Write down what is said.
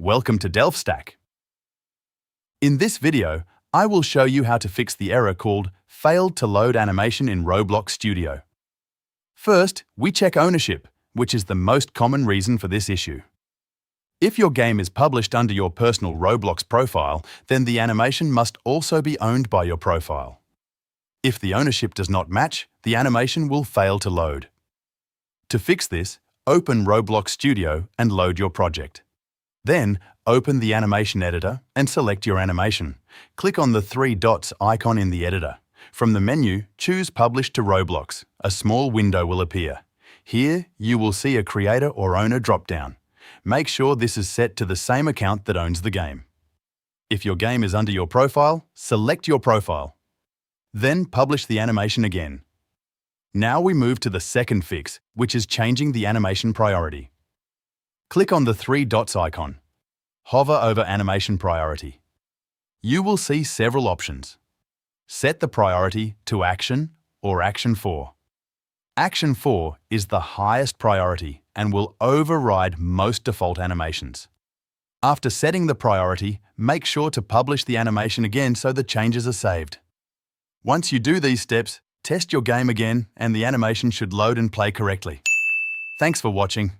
Welcome to DelftStack. In this video, I will show you how to fix the error called Failed to Load Animation in Roblox Studio. First, we check ownership, which is the most common reason for this issue. If your game is published under your personal Roblox profile, then the animation must also be owned by your profile. If the ownership does not match, the animation will fail to load. To fix this, open Roblox Studio and load your project. Then, open the animation editor and select your animation. Click on the three dots icon in the editor. From the menu, choose Publish to Roblox. A small window will appear. Here, you will see a creator or owner drop-down. Make sure this is set to the same account that owns the game. If your game is under your profile, select your profile. Then publish the animation again. Now we move to the second fix, which is changing the animation priority. Click on the three dots icon. Hover over Animation Priority. You will see several options. Set the priority to Action or Action 4. Action 4 is the highest priority and will override most default animations. After setting the priority, make sure to publish the animation again so the changes are saved. Once you do these steps, test your game again and the animation should load and play correctly. Thanks for watching.